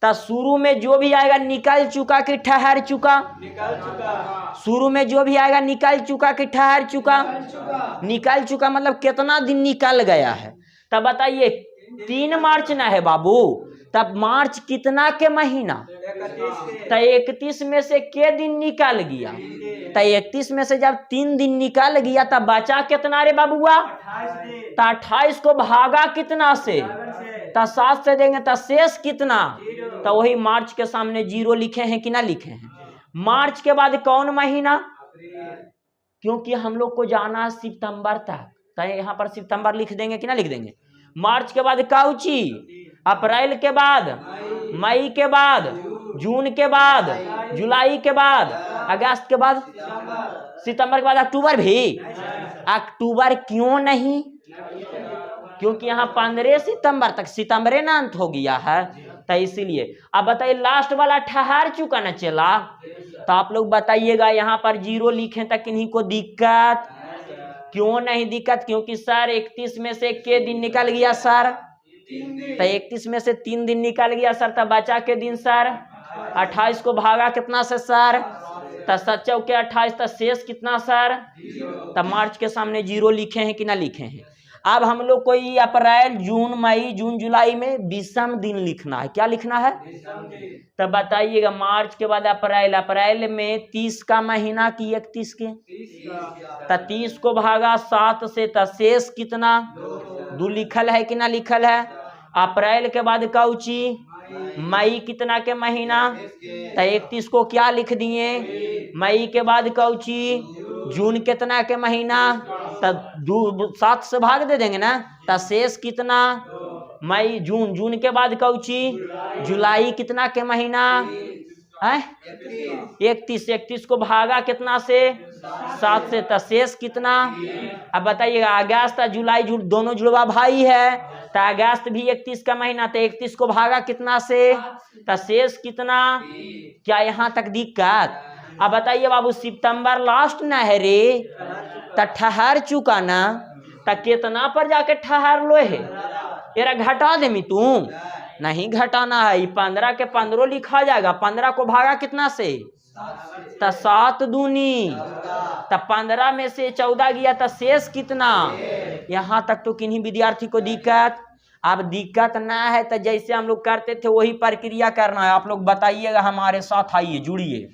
तो शुरू में जो भी आएगा निकल चुका कि ठहर चुका? निकल चुका। शुरू में जो भी आएगा निकल चुका कि ठहर चुका? निकल चुका। मतलब कितना दिन निकल गया है? तब बताइए, 3 मार्च ना है बाबू, तब मार्च कितना के महीना? तो 31 में से के दिन निकल गया? तो 31 में से जब 3 दिन निकल गया, तब बचा कितना रे बाबुआ? तो 28 को भागा कितना से? तो 7 से देंगे, तो शेष कितना? तो वही मार्च के सामने 0 लिखे हैं कि ना लिखे हैं? मार्च के बाद कौन महीना? क्योंकि हम लोग को जाना है सितंबर तक, तो यहाँ पर सितंबर लिख देंगे कि ना लिख देंगे? मार्च के बाद कौची? अप्रैल के बाद, मई के बाद, जून के बाद, जुलाई के बाद, अगस्त के बाद, सितंबर के बाद अक्टूबर भी। अक्टूबर क्यों नहीं? क्योंकि यहाँ 15 सितंबर तक सितंबर ना अंत हो गया है, तो इसीलिए। अब बताइए, लास्ट वाला ठहर चुका ना चला, तो आप लोग बताइएगा यहाँ पर 0 लिखें तो किन्हीं को दिक्कत? क्यों नहीं दिक्कत? क्योंकि सर 31 में से के दिन निकल गया सर? तो 31 में से 3 दिन निकल गया सर, तो बचा के दिन सर? 28 को भागा कितना से सर? तो 7 चौके 28, तो शेष कितना सर? तो मार्च के सामने 0 लिखे हैं कि ना लिखे हैं? अब हम लोग को ये अप्रैल, जून, मई, जून, जुलाई में विषम दिन लिखना है। क्या लिखना है? तो बताइएगा, मार्च के बाद अप्रैल, अप्रैल में 30 का महीना कि 31 के? तो 30 को भागा 7 से, तो शेष कितना? 2 लिखल है कि ना लिखल है? अप्रैल के बाद कौची? मई कितना के महीना? तो 31 को क्या लिख दिए? मई के बाद कौची? जून कितना के महीना? तो 7 से भाग दे देंगे ना, तो शेष कितना? मई, जून, जून के बाद कौची? जुलाई कितना के महीना? है 31, 31 को भागा कितना से 7 से, तो शेष कितना। अब बताइएगा अगस्त जुलाई दोनों जुड़वा भाई है, तो अगस्त भी 31 का महीना, तो 31 को भागा कितना से, तो शेष कितना। क्या यहाँ तक दिक्कत। अब बताइए बाबू सितंबर लास्ट ना है रे, तो ठहर चुका ना, तो कितना पर जाके ठहर लो है, ये घटा दे मी तू नहीं घटाना है, 15 के 15 लिखा जाएगा, 15 को भागा कितना से, तो 7 दूनी, तो 15 में से 14 गया, तो शेष कितना। यहाँ तक तो किन्हीं विद्यार्थी को दिक्कत। अब दिक्कत ना है तो जैसे हम लोग करते थे वही प्रक्रिया करना है। आप लोग बताइएगा, हमारे साथ आइए, जुड़िए,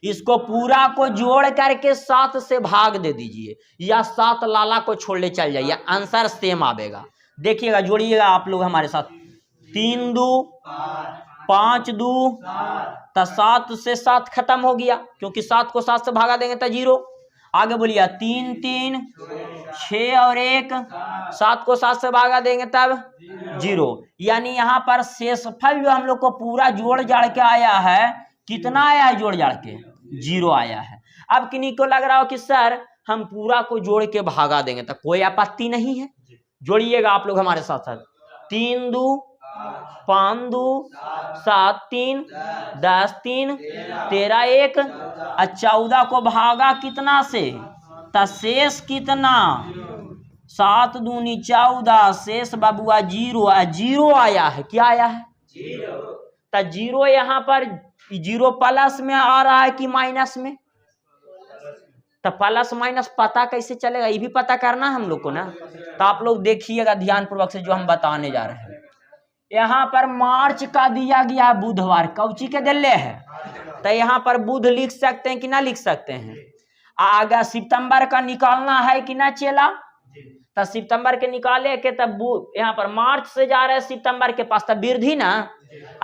इसको पूरा को जोड़ करके 7 से भाग दे दीजिए, या 7 लाला को छोड़ ले चल जाइए, आंसर सेम आवेगा। देखिएगा, जोड़िएगा आप लोग हमारे साथ, 3 2 5 2, तो 7 से 7 खत्म हो गया, क्योंकि 7 को 7 से भागा देंगे तो 0। आगे बोलिए 3 3 6 और 1, 7 को 7 से भागा देंगे तब 0। यानी यहाँ पर शेषफल जो हम लोग को पूरा जोड़ जाड़ के आया है, कितना आया है जोड़ जाड़ के, 0 आया है। अब किन्हीं को लग रहा हो कि सर हम पूरा को जोड़ के भागा देंगे, तो कोई आपत्ति नहीं है, जोड़िएगा आप लोग हमारे साथ साथ। 3 2 5 2 7 3 10 3 13 1, 14 को भागा कितना से, तो शेष कितना, 7 दूनी 14, शेष बाबुआ 0, 0 आया है। क्या आया है, 0। तो 0 यहाँ पर 0 प्लस में आ रहा है कि माइनस में, तो प्लस माइनस पता कैसे चलेगा, ये भी पता करना है हम लोग को ना। तो आप लोग देखिएगा ध्यान पूर्वक से जो हम बताने जा रहे हैं। यहाँ पर मार्च का दिया गया है बुधवार, कौची के दिले है, तो यहाँ पर बुध लिख सकते हैं कि ना लिख सकते हैं। आगे सितंबर का निकालना है कि ना चेला, तो सितंबर के निकाले के तब यहाँ पर मार्च से जा रहे हैं सितंबर के पास, तब वृद्धि ना,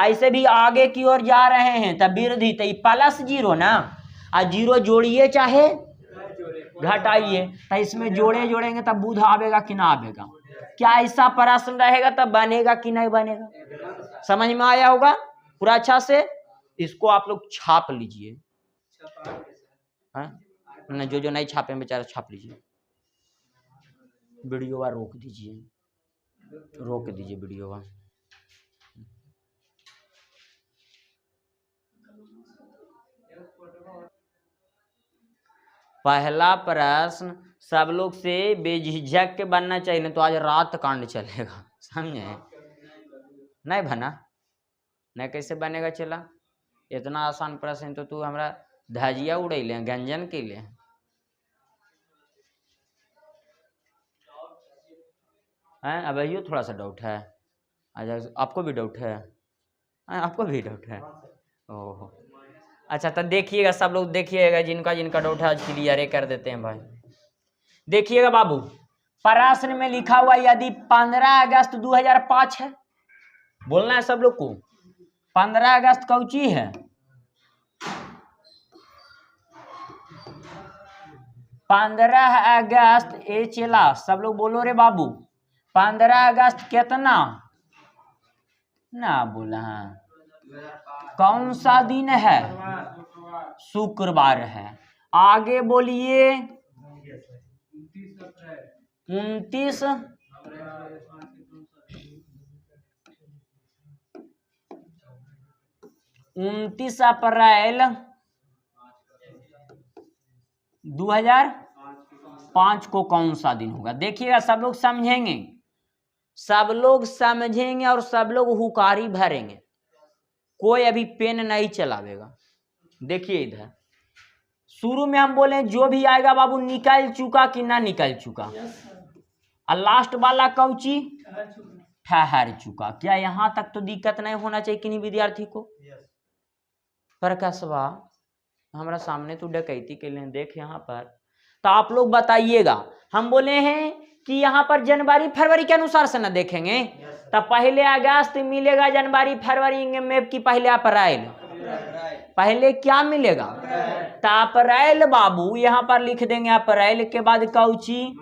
ऐसे भी आगे की ओर जा रहे हैं तब वृद्धि, तो प्लस 0 ना, और 0 जोड़िए चाहे घटाइए, तो इसमें जोड़े जोड़ेंगे तब बुध आवेगा कि ना आवेगा। क्या ऐसा प्रश्न रहेगा तब बनेगा कि नहीं बनेगा, समझ में आया होगा पूरा अच्छा से। इसको आप लोग छाप लीजिए, ना जो नहीं छापे बेचारा छाप लीजिए। वीडियो रोक दीजिए, रोक दीजिए वीडियो। पहला प्रश्न सब लोग से बेझिझक के बनना चाहिए, नहीं तो आज रात कांड चलेगा, समझे नहीं बना, नहीं कैसे बनेगा चला। इतना आसान प्रश्न तो तू हमरा धजिया उड़े ले गंजन के लिए। अब ये थोड़ा सा डाउट है, अच्छा आपको भी डाउट है, आपको भी डाउट है, ओह अच्छा। तो देखिएगा सब लोग, देखिएगा जिनका जिनका डाउट है आज क्लियर कर देते हैं भाई। देखिएगा बाबू, प्रश्न में लिखा हुआ यदि 15 अगस्त 2005 है, बोलना है सब लोग को, 15 अगस्त कौची है, 15 अगस्त ए चला, सब लोग बोलो रे बाबू, 15 अगस्त कितना ना बोला है, कौन सा दिन है, शुक्रवार है। आगे बोलिए 29 अप्रैल 2005 को कौन सा दिन होगा। देखिएगा सब लोग समझेंगे, सब लोग समझेंगे और सब लोग हुकारी भरेंगे, कोई अभी पेन नहीं चलावेगा। देखिए इधर शुरू में हम बोले जो भी आएगा बाबू निकल चुका कि ना निकल चुका, और लास्ट वाला कौची ठहर चुका। क्या यहाँ तक तो दिक्कत नहीं होना चाहिए किन्हीं विद्यार्थी को। प्रकाशवा हमारा सामने तो डकैती के लिए देख यहाँ पर, तो आप लोग बताइएगा, हम बोले हैं कि यहाँ पर जनवरी फरवरी के अनुसार से ना देखेंगे, तो पहले अगस्त मिलेगा, जनवरी फरवरी में की पहले अप्रैल, पहले क्या मिलेगा, तो अप्रैल बाबू यहाँ पर लिख देंगे। अप्रैल के बाद कौची,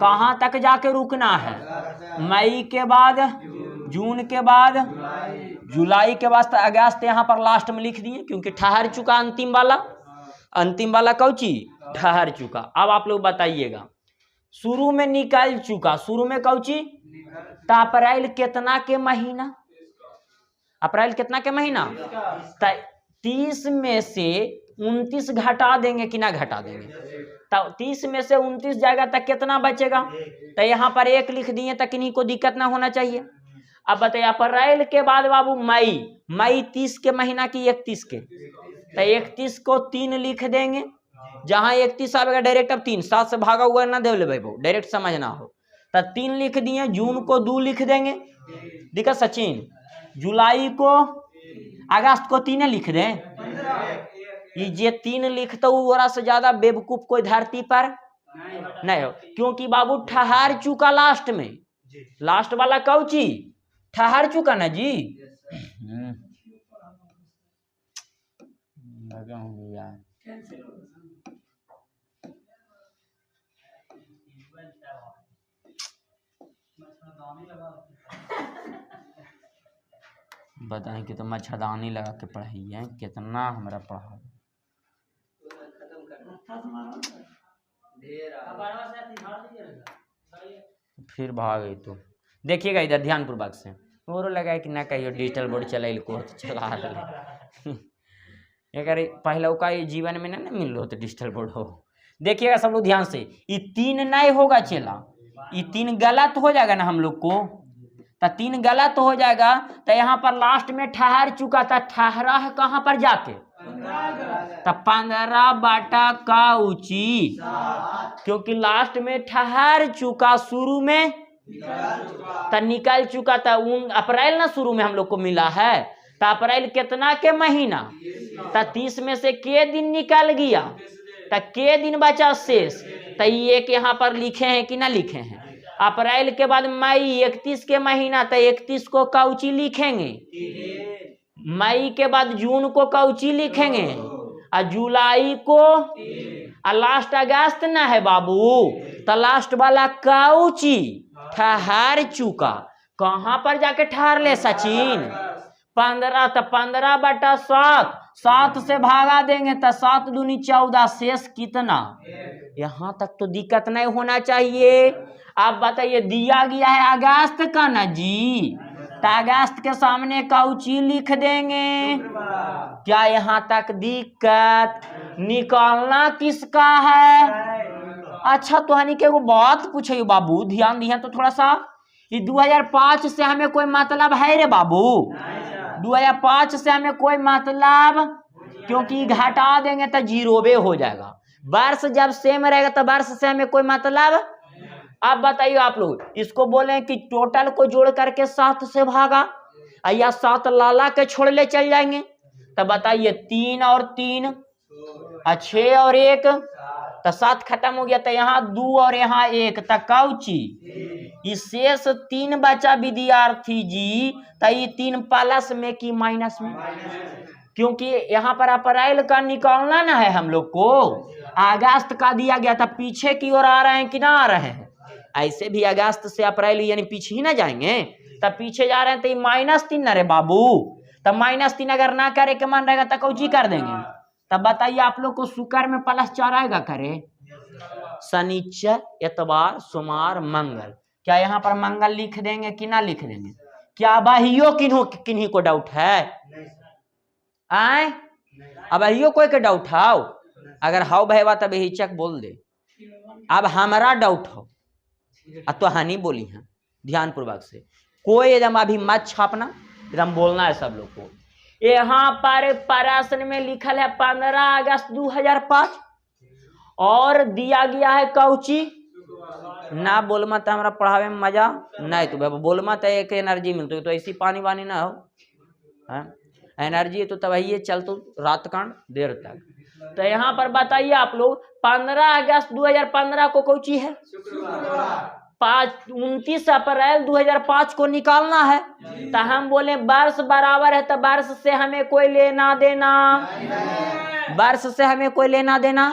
कहाँ तक जाके रुकना है, मई के बाद, जून के बाद, जुलाई के वास्ते अगस्त यहाँ पर लास्ट में लिख दिए, क्योंकि ठहर चुका अंतिम वाला कौची ठहर चुका। अब आप लोग बताइएगा, शुरू में निकल चुका, शुरू में कौची तो अप्रैल कितना के महीना, अप्रैल कितना के महीना 30 में से 29 घटा देंगे कि ना घटा देंगे, तो 30 में से 29 जाएगा तो कितना बचेगा, तो यहाँ पर 1 लिख दिए तो किन्हीं को दिक्कत ना होना चाहिए। अब बताइए अप्रैल के बाद बाबू मई 30 के महीना की 31 के, तो 31 को 3 लिख देंगे, जहां 31 आएगा डायरेक्ट, अब 3 7 से भागा हुआ ना दे ले भाई, डायरेक्ट समझना हो तो 3 लिख दिए। जून को 2 लिख देंगे, देखा सचिन, जुलाई को अगस्त को 3 लिख दें, ये 3 लिखते और से ज्यादा बेवकूफ कोई धरती पर नहीं हो, क्योंकि बाबू ठहर चुका लास्ट में, लास्ट वाला कौची ठहर चुका ना जी। लगा हूँ यार, बताएं कि तो मच्छरदानी लगा के पढ़ाई है, कितना हमारा पढ़ा फिर भाग गई। तो देखिएगा इधर ध्यान पूर्वक से, और लगा कि ना कहियो डिजिटल बोर्ड चला को तो चला रहे अगर पहले का जीवन में ना मिल लो तो डिजिटल बोर्ड हो। देखिएगा सब लोग ध्यान से, ये 3 नहीं होगा चेला, ये 3 गलत हो जाएगा ना हम लोग को, तो 3 गलत हो जाएगा, तो यहाँ पर लास्ट में ठहर चुका था, ठहरा है कहाँ पर जाके, तो 15 बाटा का ऊंची, क्योंकि लास्ट में ठहर चुका, शुरू में तो निकल चुका था। अप्रैल ना शुरू में हम लोग को मिला है, तो अप्रैल कितना के महीना, तो 30 में से के दिन निकल गया, तो के दिन बचा शेष, तो ये यहाँ पर लिखे हैं कि ना लिखे हैं। अप्रैल के बाद मई 31 के महीना, तो 31 को कौची लिखेंगे, मई के बाद जून को कौची लिखेंगे, और जुलाई को, और लास्ट अगस्त ना है बाबू, तो लास्ट वाला कौची ठहर चुका, कहाँ पर जाके ठहर ले सचिन, 15, तो 15 बटा 7, 7 से भागा देंगे तो 7 दूनी 14, शेष कितना, यहाँ तक तो दिक्कत नहीं होना चाहिए। आप बताइए दिया गया है अगस्त का ना जी, तो अगस्त के सामने कौची लिख देंगे, क्या यहाँ तक दिक्कत, निकालना किसका है। अच्छा तो हनी के वो बात पूछे बाबू, ध्यान दिया तो थोड़ा सा, ये 2005 से हमें कोई मतलब है रे बाबू, 2005 से हमें कोई मतलब, क्योंकि घटा देंगे तो 0 हो जाएगा, वर्ष जब सेम रहेगा तो वर्ष से हमें कोई मतलब। अब बताइए आप लोग, इसको बोले कि टोटल को जोड़ करके 7 से भागा, या 7 लाला के छोड़ ले चल जाएंगे, तब बताइए 3 और 3 6 और 1, तो 7 खत्म हो गया, तो यहाँ 2 और यहाँ 1, तो कौची इस शेष 3 बचा विद्यार्थी जी, तो ये 3 प्लस में कि माइनस में, क्योंकि यहाँ पर अप्रैल का निकालना ना है हम लोग को, अगस्त का दिया गया था, पीछे की ओर आ रहे हैं कि ना आ रहे हैं, ऐसे भी अगस्त से अप्रैल यानी पीछे ही ना जाएंगे, तब पीछे जा रहे हैं तो ये -3 ना रे बाबू, तब -3 अगर ना करे के मन रहेगा तो कौची कर देंगे। तब बताइए आप लोग को शुक्र में +4 आएगा करे, शनिचर इतवार सोमवार मंगल, क्या यहाँ पर मंगल लिख देंगे कि ना लिख देंगे, क्या अबहियो किन्हीं को डाउट है आए, अबहियो कोई के डाउट हाउ, अगर हाउ भैया तब हिचक बोल दे, अब हमारा डाउट हो तो हानि बोली है, ध्यान पूर्वक से, कोई एकदम अभी मत छापना, एकदम बोलना है सब लोग को। यहाँ पर प्रश्न में लिखल है 15 अगस्त 2005 और दिया गया है कौची, ना बोल मत हमारा पढ़ावे में मजा नहीं, तो बोल मत एक एनर्जी मिलती तो ऐसी पानी वानी ना हो है? एनर्जी तो तब ये चल तो रात कांड देर तक। तो यहाँ पर बताइए आप लोग 15 अगस्त 2015 को कौची है, 29 अप्रैल 2005 को निकालना है, तो हम बोले वर्ष बराबर है, तो वर्ष से हमें कोई लेना देना, वर्ष से हमें कोई लेना देना,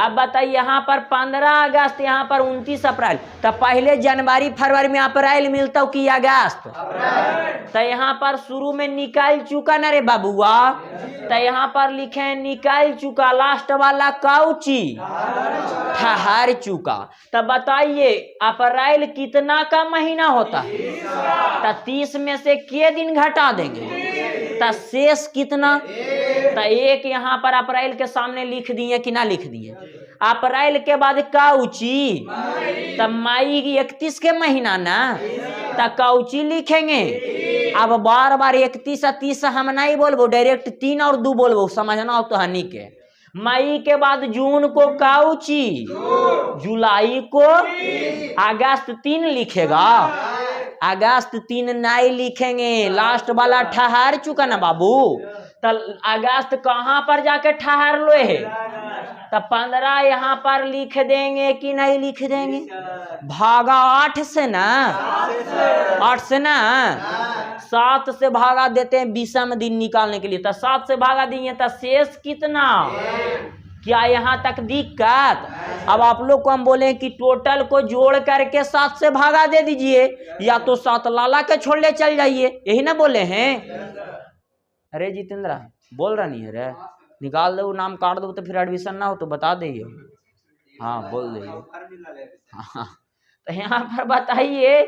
अब बताइए यहाँ पर 15 अगस्त, यहाँ पर 29 अप्रैल, तो पहले जनवरी फरवरी में अप्रैल मिलता हो कि अगस्त? तो यहाँ पर शुरू में निकाल चुका ना रे बाबुआ, तो यहाँ पर लिखे निकाल चुका, लास्ट वाला काउची ठहर चुका। तो बताइए अप्रैल कितना का महीना होता है? तो 30 में से के दिन घटा देंगे तो शेष कितना? तो एक यहाँ पर अप्रैल के सामने लिख दिए कि ना लिख दिए? अप्रैल के बाद काउची, तब मई 31 के महीना ना, तब काउची लिखेंगे। अब बार बार 31 और 30 हम नहीं बोलबो, डायरेक्ट 3 और 2 बोलबो, समझना हो तो हनी के। मई के बाद जून को काउची, जुलाई को, अगस्त 3 लिखेगा, अगस्त 3 नहीं लिखेंगे, लास्ट वाला ठहर चुका ना बाबू। तो अगस्त कहाँ पर जाके ठहर लो है? तो 15 यहाँ पर लिख देंगे कि नहीं लिख देंगे? भागा 8 से ना, 8 से ना, 7 से भागा देते हैं 20वां दिन निकालने के लिए, तो 7 से भागा दिए तो शेष कितना? क्या यहाँ तक दिक्कत? अब आप लोग को हम बोले कि टोटल को जोड़ करके 7 से भागा दे दीजिए, या तो 7 लाला के छोड़ ले चल जाइए, यही ना बोले हैं? अरे जितेंद्र बोल रहा नहीं है रे, निकाल दो नाम काट दो तो फिर एडमिशन ना हो तो बता दीजिए। हाँ बोल दीजिए। हाँ तो यहाँ पर बताइए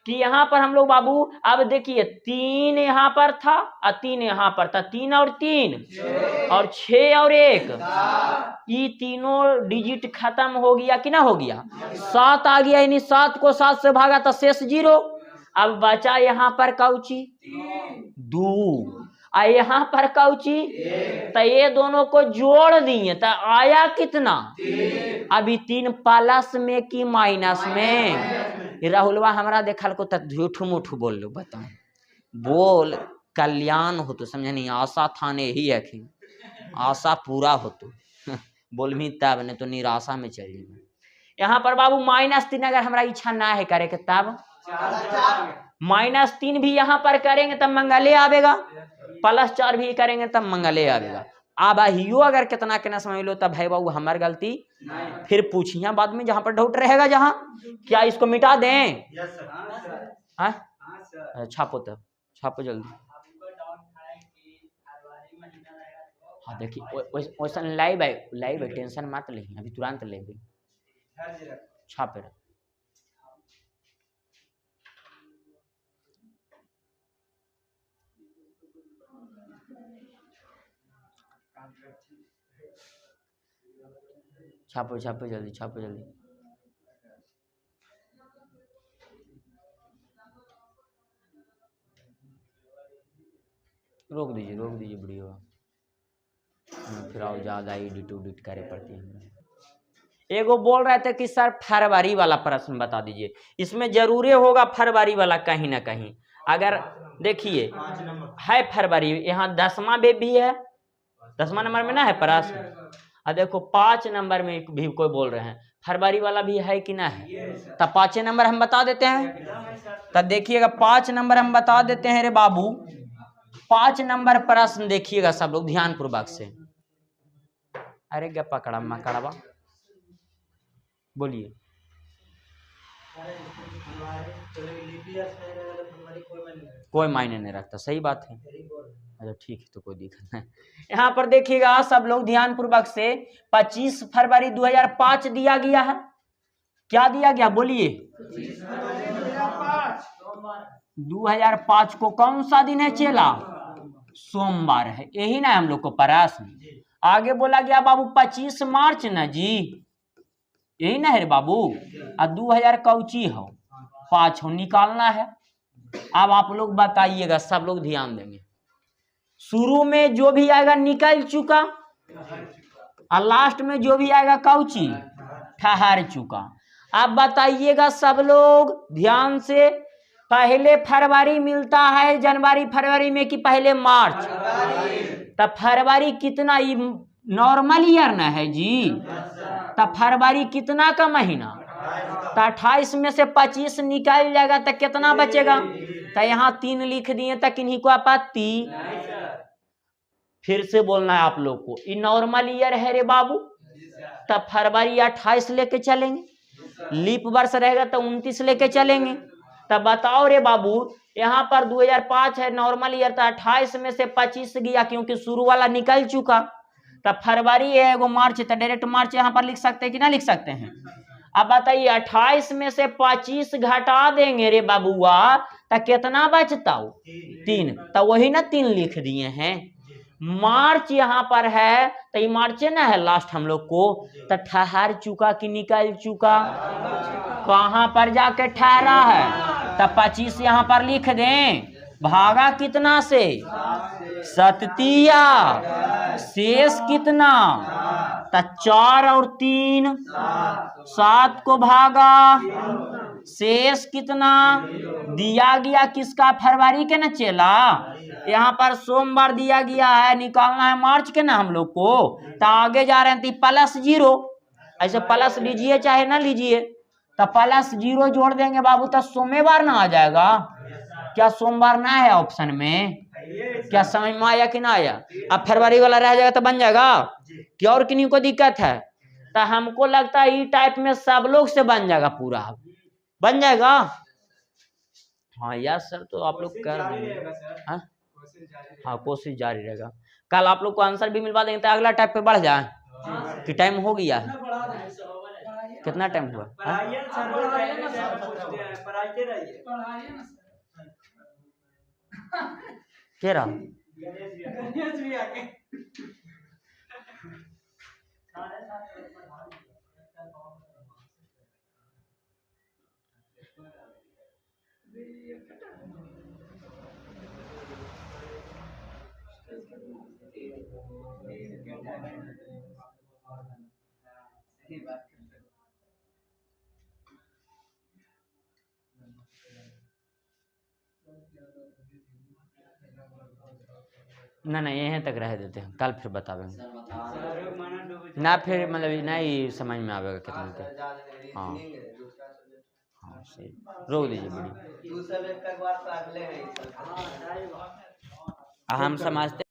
कि यहाँ पर हम लोग बाबू, अब देखिए 3 यहाँ पर था और 3 यहाँ पर था, 3 और 3 और 6 और 1, ये तीनों डिजिट खत्म हो गया कि ना हो गया? 7 आ गया, यानी 7 को 7 से भागा तो शेष 0। अब बचा यहाँ पर काउची 2, यहाँ पर काउची, तो ये दोनों को जोड़ दिए तो आया कितना? अभी 3 प्लस में कि माइनस में? राहुलवा हमरा देखल को तो झूठ मूठ बोल लो, बताओ बोल कल्याण हो तो समझ नहीं, आशा थाने ही है कि आशा पूरा हो तो बोल भी तब नहीं तो निराशा में चल जाए। यहाँ पर बाबू -3 अगर हमारा इच्छा ना है करे के तब -3 भी यहाँ पर करेंगे तब मंगले आवेगा, +4 भी करेंगे तब मंगले आवेगा। अब हियो अगर कितना के ना समझ लो तब भाई बाबू हमार गलती, फिर पूछिए बाद में जहाँ पर डाउट रहेगा। जहाँ क्या इसको मिटा दें? छापो तब, छापो जल्दी। हाँ देखिए वैसा लाइव है, टेंशन मत ले, अभी तुरंत ले छापे। छापो छापो जल्दी, छापो जल्दी। रोक दीजिए वीडियो, फिर और ज़्यादा एडिट करे पड़ती है। एगो बोल रहे थे कि सर फरवरी वाला प्रश्न बता दीजिए, इसमें जरूरी होगा फरवरी वाला कहीं ना कहीं। अगर देखिए है फरवरी, यहाँ 10वां भी है, 10वां नंबर में ना है प्रश्न, और देखो 5 नंबर में भी कोई बोल रहे हैं फरवरी वाला भी है कि ना है, तब 5 नंबर हम बता देते हैं। तब देखिएगा 5 नंबर हम बता देते हैं रे बाबू। 5 नंबर प्रश्न देखिएगा सब लोग ध्यान पूर्वक से। अरे क्या पकड़ा मकड़वा, बोलिए। कोई मायने नहीं रखता, सही बात है। अच्छा ठीक है, तो कोई दिक्कत नहीं। यहाँ पर देखिएगा सब लोग ध्यान पूर्वक से, 25 फरवरी 2005 दिया गया है। क्या दिया गया बोलिए? 2005 को कौन सा दिन है चेला? सोमवार है, यही ना हम लोग को प्रश्न। आगे बोला गया बाबू 25 मार्च ना जी, यही ना है रे बाबू। 2000 कौची हो 5 हो, निकालना है। अब आप लोग बताइएगा, सब लोग ध्यान देंगे। शुरू में जो भी आएगा निकल चुका, और लास्ट में जो भी आएगा कौची ठहर चुका। अब बताइएगा सब लोग ध्यान से, पहले फरवरी मिलता है जनवरी फरवरी में कि पहले मार्च? तब फरवरी कितना, नॉर्मल ईयर ना है जी, तब फरवरी कितना का महीना? तो 28 में से 25 निकाल जाएगा तो कितना बचेगा? तो यहाँ 3 लिख दिए तो किन्हीं को आपत्ति? फिर से बोलना है आप लोग को, ये नॉर्मल ईयर है रे बाबू, तब फरवरी 28 लेके चलेंगे, लीप वर्ष रहेगा तो 29 लेके चलेंगे। तब बताओ रे बाबू, यहाँ पर 2005 है, नॉर्मल ईयर था, 28 में से 25 गया क्योंकि शुरू वाला निकल चुका। तब फरवरी है, वो मार्च, तो डायरेक्ट मार्च यहाँ पर लिख सकते हैं कि ना लिख सकते हैं। अब बताइए 28 में से 25 घटा देंगे रे बाबुआ, तो कितना बचता? 3। तो वही ना 3 लिख दिए हैं। मार्च यहाँ पर है तो ये मार्च ना है लास्ट हम लोग को, तो ठहर चुका कि निकल चुका? कहां पर जाके ठहरा है? तो 25 यहाँ पर लिख दें, भागा कितना से? 7 शेष कितना? तो 4 और 3 7 को भागा, शेष कितना दिया गया? किसका? फरवरी के ना चेला। यहाँ पर सोमवार दिया गया है, निकालना है मार्च के ना हम लोग को, तो आगे जा रहे हैं तो +0, ऐसे प्लस लीजिए चाहे ना लीजिए, तो +0 जोड़ देंगे बाबू, तो सोमवार ना आ जाएगा क्या? सोमवार ना है ऑप्शन में, क्या समझ में आया कि ना आया? अब फरवरी वाला रह जाएगा तो बन जाएगा क्या? और किन्हीं को दिक्कत है? तो हमको लगता है ई टाइप में सब लोग से बन जाएगा, पूरा बन जाएगा। हाँ यस सर, तो आप लोग कर रहे हैं। हाँ कोशिश जारी रहेगा। कल आप लोग को आंसर भी मिलवा देंगे तो अगला टाइप पे बढ़ जाए कि टाइम हो गया? कितना टाइम हुआ? क्या रहा? ना नहीं यहीं तक रह देते हैं, कल फिर बतावेंगे ना, फिर मतलब नहीं समझ में आवेगा कितना का। हाँ हाँ सही, रोक दीजिए वीडियो। हम समझते